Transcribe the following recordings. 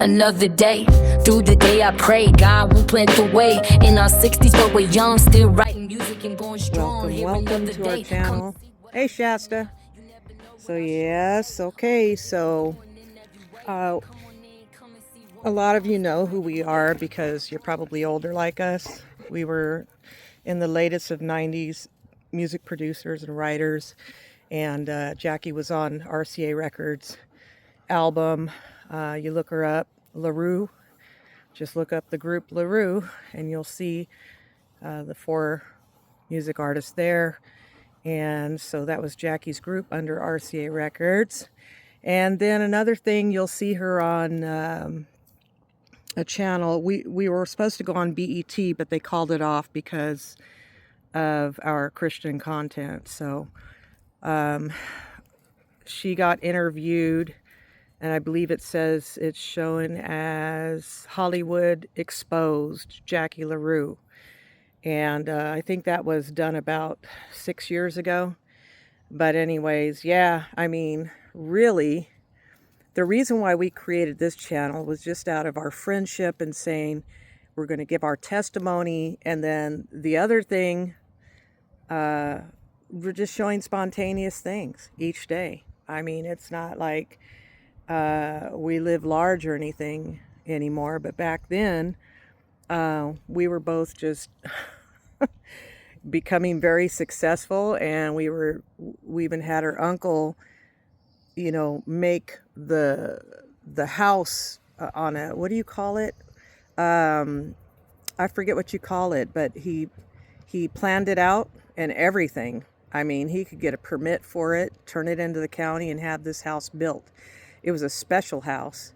another day. Through the day I pray God will plant the way. In our 60s but we're young, still writing music and going strong. Welcome to our channel. Hey Shasta. So yes, okay, so a lot of you know who we are because you're probably older like us. We were in the latest of 90s music producers and writers, and Jackie was on RCA Records album. You look her up, LaRue. Just look up the group LaRue and you'll see the 4 music artists there. And so that was Jackie's group under RCA Records. And then another thing, you'll see her on a channel. We were supposed to go on BET, but they called it off because of our Christian content. So she got interviewed, and I believe it says it's shown as Hollywood Exposed, Jackie LaRue. And I think that was done about 6 years ago. But anyways, yeah, I mean, really, the reason why we created this channel was just out of our friendship and saying we're going to give our testimony. And then the other thing, we're just showing spontaneous things each day. I mean, it's not like we live large or anything anymore. But back then, we were both just becoming very successful, and we even had her uncle, you know, make the house on a, what do you call it? I forget what you call it, but he planned it out and everything. I mean, he could get a permit for it, turn it into the county, and have this house built. It was a special house.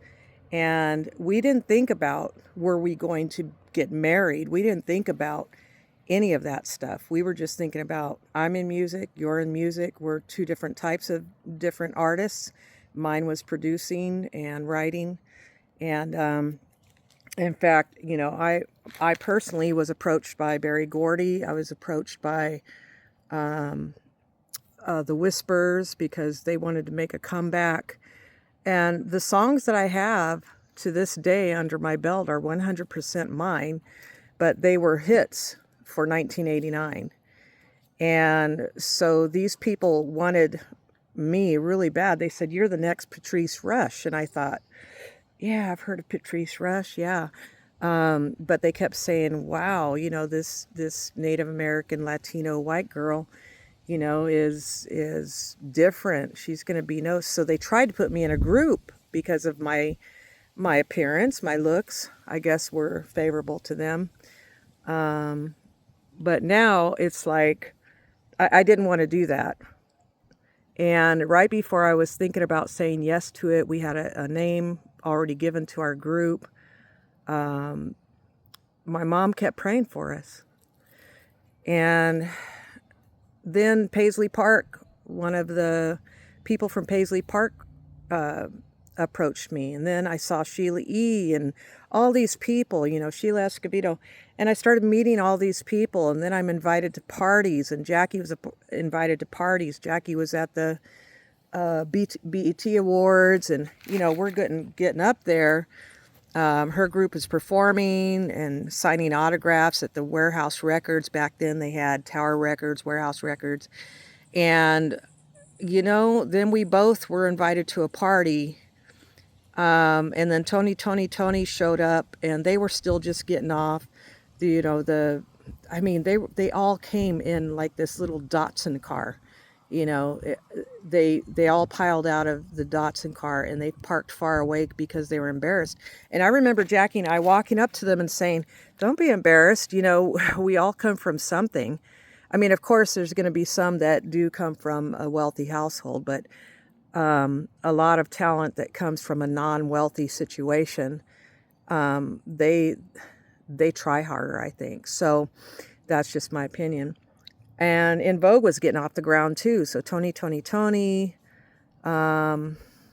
And we didn't think about, were we going to get married? We didn't think about any of that stuff. We were just thinking about, I'm in music, you're in music. We're 2 different types of different artists. Mine was producing and writing. And in fact, you know, I personally was approached by Berry Gordy. I was approached by the Whispers because they wanted to make a comeback. And the songs that I have to this day under my belt are 100% mine, but they were hits for 1989. And so these people wanted me really bad. They said, "You're the next Patrice Rush." And I thought, yeah, I've heard of Patrice Rush, yeah. But they kept saying, wow, you know, this Native American Latino white girl, you know, is different. She's going to be no. So they tried to put me in a group because of my appearance, my looks, I guess, were favorable to them. But now it's like, I didn't want to do that. And right before I was thinking about saying yes to it, we had a name already given to our group. My mom kept praying for us. And then Paisley Park, one of the people from Paisley Park approached me. And then I saw Sheila E. and all these people, you know, Sheila Escobedo. And I started meeting all these people. And then I'm invited to parties. And Jackie was invited to parties. Jackie was at the BET Awards. And, you know, we're getting up there. Her group is performing and signing autographs at the Warehouse Records. Back then they had Tower Records, Warehouse Records. And, you know, then we both were invited to a party. And then Tony showed up, and they were still just getting off. They all came in like this little Datsun car. You know, they all piled out of the Datsun car, and they parked far away because they were embarrassed. And I remember Jackie and I walking up to them and saying, "Don't be embarrassed. You know, we all come from something." I mean, of course, there's going to be some that do come from a wealthy household, but a lot of talent that comes from a non-wealthy situation, they try harder, I think. So that's just my opinion. And In Vogue was getting off the ground too. So Tony.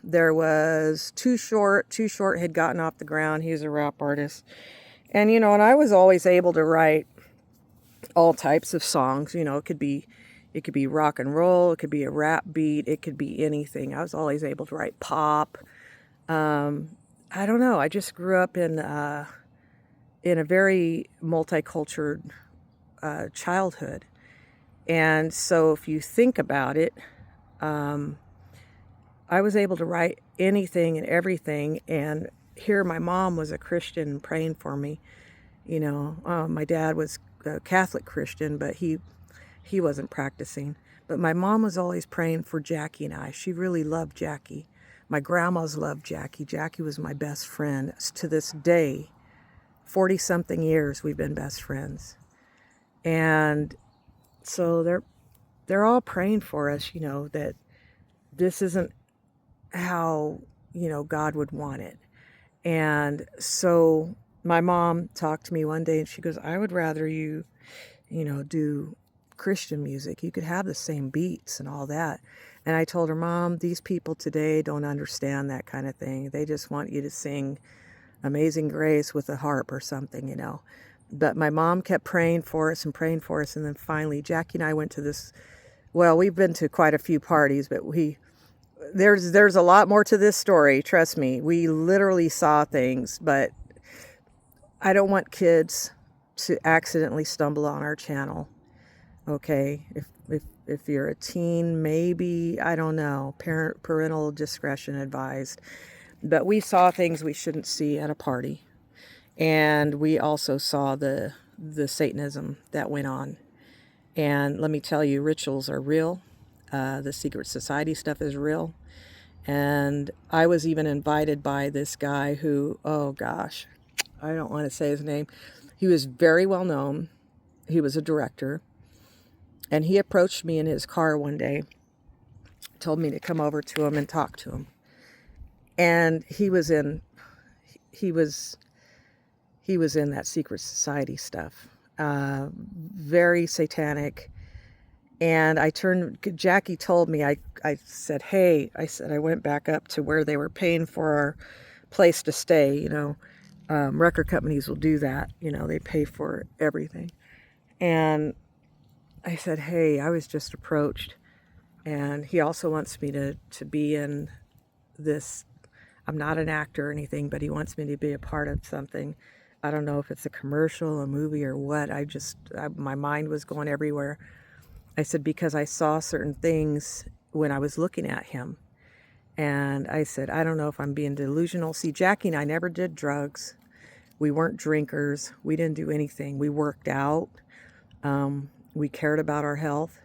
There was Too Short. Too Short had gotten off the ground. He was a rap artist. And, you know, and I was always able to write all types of songs. You know, it could be rock and roll. It could be a rap beat. It could be anything. I was always able to write pop. I don't know. I just grew up in a very multicultural childhood. And so if you think about it, um, I was able to write anything and everything. And here my mom was a Christian praying for me. My dad was a Catholic Christian, but he wasn't practicing. But my mom was always praying for Jackie and I. She really loved Jackie. My grandmas loved Jackie. Jackie was my best friend. To this day, 40 something years, we've been best friends. And so they're all praying for us, that this isn't how, God would want it. And so my mom talked to me one day and she goes, I would rather you, do Christian music. You could have the same beats and all that. And I told her, Mom, these people today don't understand that kind of thing. They just want you to sing Amazing Grace with a harp or something. But my mom kept praying for us and praying for us. And then finally, Jackie and I went to this, well, we've been to quite a few parties, but there's a lot more to this story. Trust me. We literally saw things, but I don't want kids to accidentally stumble on our channel. Okay. If you're a teen, maybe, I don't know, parental discretion advised. But we saw things we shouldn't see at a party. And we also saw the Satanism that went on. And let me tell you, rituals are real. The secret society stuff is real. And I was even invited by this guy who, oh gosh, I don't want to say his name. He was very well known. He was a director. And he approached me in his car one day, told me to come over to him and talk to him. And he was in that secret society stuff, very satanic. And Jackie told me, I said, hey, I went back up to where they were paying for our place to stay. Record companies will do that. They pay for everything. And I said, hey, I was just approached. And he also wants me to be in this. I'm not an actor or anything, but he wants me to be a part of something. I don't know if it's a commercial, a movie, or what. My mind was going everywhere. I said, because I saw certain things when I was looking at him. And I said, I don't know if I'm being delusional. See, Jackie and I never did drugs. We weren't drinkers. We didn't do anything. We worked out. We cared about our health.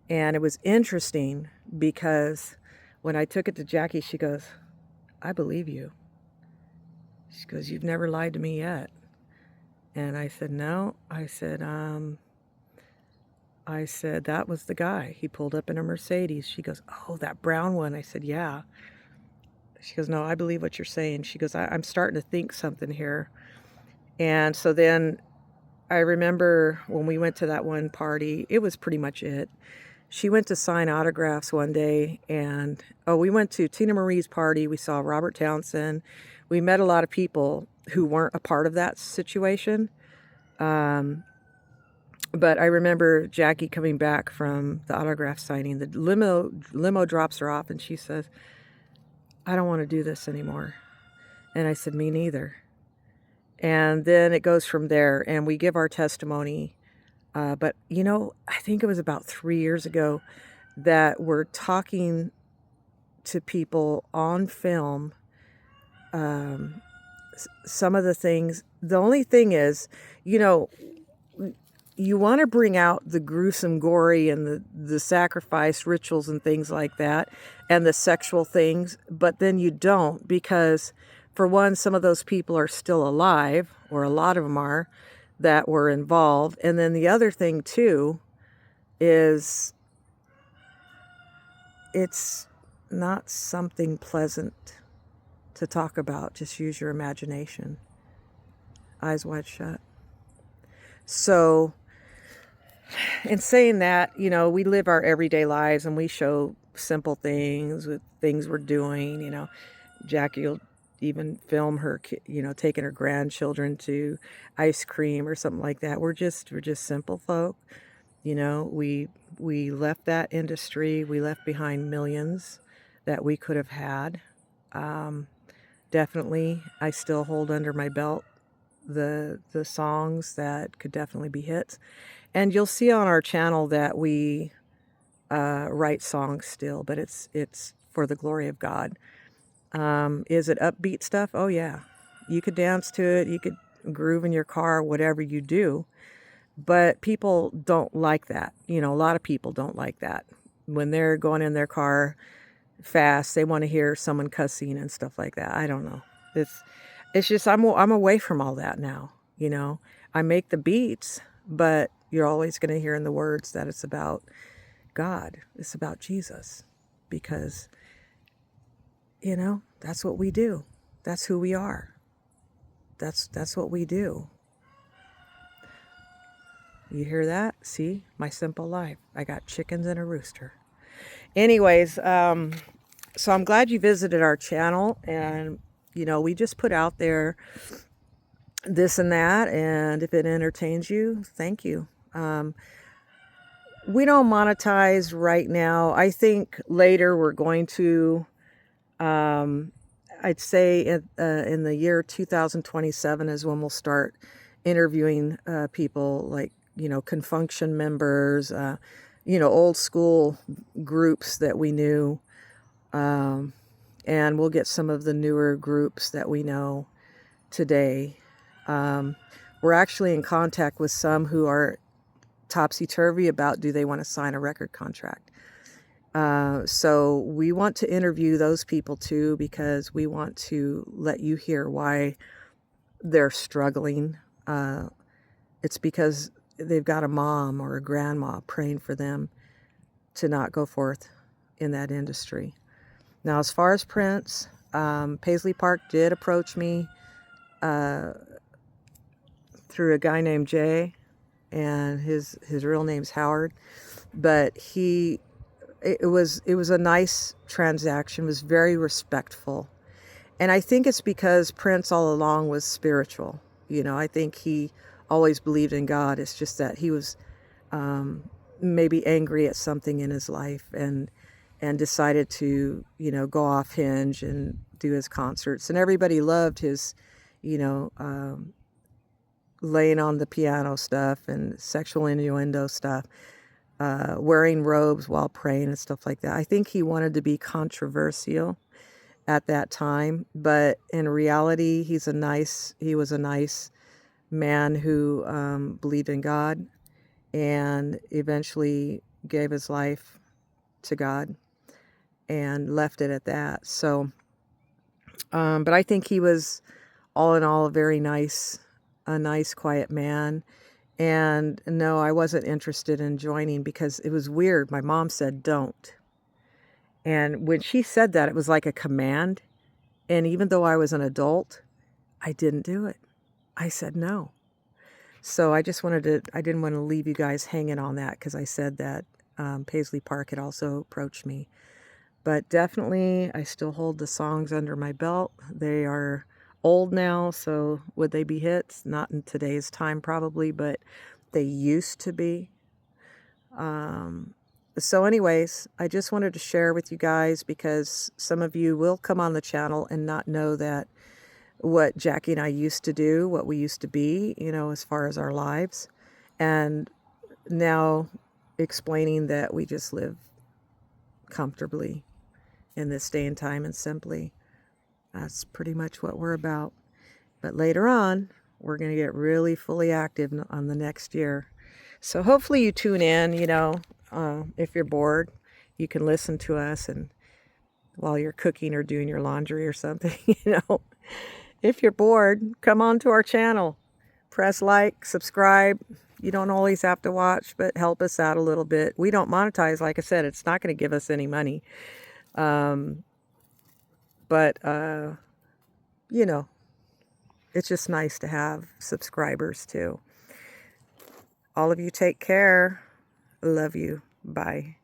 And it was interesting because when I took it to Jackie, she goes, I believe you. She goes, you've never lied to me yet. And I said, no. I said, that was the guy. He pulled up in a Mercedes. She goes, oh, that brown one. I said, yeah. She goes, no, I believe what you're saying. She goes, I'm starting to think something here. And so then I remember when we went to that one party, it was pretty much it. She went to sign autographs one day, and we went to Tina Marie's party. We saw Robert Townsend. We met a lot of people who weren't a part of that situation. But I remember Jackie coming back from the autograph signing. The limo drops her off, and she says, I don't want to do this anymore. And I said, me neither. And then it goes from there, and we give our testimony. But, I think it was about 3 years ago that we're talking to people on film. Some of the things, the only thing is, you want to bring out the gruesome, gory, and the sacrifice rituals and things like that, and the sexual things, but then you don't, because for one, some of those people are still alive, or a lot of them are, that were involved. And then the other thing too is it's not something pleasant to talk about. Just use your imagination. Eyes wide shut. So in saying that, we live our everyday lives and we show simple things with things we're doing. Jackie will even film her, taking her grandchildren to ice cream or something like that. We're just simple folk. We left that industry. We left behind millions that we could have had. definitely, I still hold under my belt the songs that could definitely be hits. And you'll see on our channel that we write songs still, but it's for the glory of God. Is it upbeat stuff? Oh yeah, you could dance to it, you could groove in your car, whatever you do. But people don't like that. You know, a lot of people don't like that. When they're going in their car fast, they want to hear someone cussing and stuff like that. I don't know. It's just I'm away from all that now, you know. I make the beats, but you're always going to hear in the words that it's about God. It's about Jesus, because you know, that's what we do. That's who we are. That's what we do. You hear that? See? My simple life. I got chickens and a rooster. Anyways, so I'm glad you visited our channel, and you know, we just put out there this and that, and if it entertains you, thank you. We don't monetize right now. I think later we're going to, I'd say in the year 2027 is when we'll start interviewing people like, you know, Confunction members, you know, old school groups that we knew. And we'll get some of the newer groups that we know today. We're actually in contact with some who are topsy-turvy about do they want to sign a record contract. So we want to interview those people too, because we want to let you hear why they're struggling. It's because they've got a mom or a grandma praying for them to not go forth in that industry. Now, as far as Prince, Paisley Park did approach me through a guy named Jay, and his real name's Howard, but it was a nice transaction. It was very respectful, and I think it's because Prince all along was spiritual. You know, I think he always believed in God. It's just that he was maybe angry at something in his life, and decided to, you know, go off hinge and do his concerts, and everybody loved his, you know, laying on the piano stuff and sexual innuendo stuff, wearing robes while praying and stuff like that. I think he wanted to be controversial at that time, but in reality, he was a nice man who believed in God and eventually gave his life to God and left it at that. So, but I think he was all in all a nice, quiet man. And no, I wasn't interested in joining because it was weird. My mom said, don't. And when she said that, it was like a command. And even though I was an adult, I didn't do it. I said no. So I didn't want to leave you guys hanging on that, because I said that Paisley Park had also approached me. But definitely, I still hold the songs under my belt. They are old now, so would they be hits? Not in today's time probably, but they used to be. So anyways, I just wanted to share with you guys, because some of you will come on the channel and not know that what Jackie and I used to do, what we used to be, you know, as far as our lives. And now explaining that we just live comfortably in this day and time and simply. That's pretty much what we're about. But later on, we're going to get really fully active on the next year. So hopefully you tune in, you know, if you're bored, you can listen to us and while you're cooking or doing your laundry or something, you know. If you're bored, come on to our channel. Press like, subscribe. You don't always have to watch, but help us out a little bit. We don't monetize, like I said, it's not going to give us any money. But you know, it's just nice to have subscribers too. All of you take care. Love you. Bye.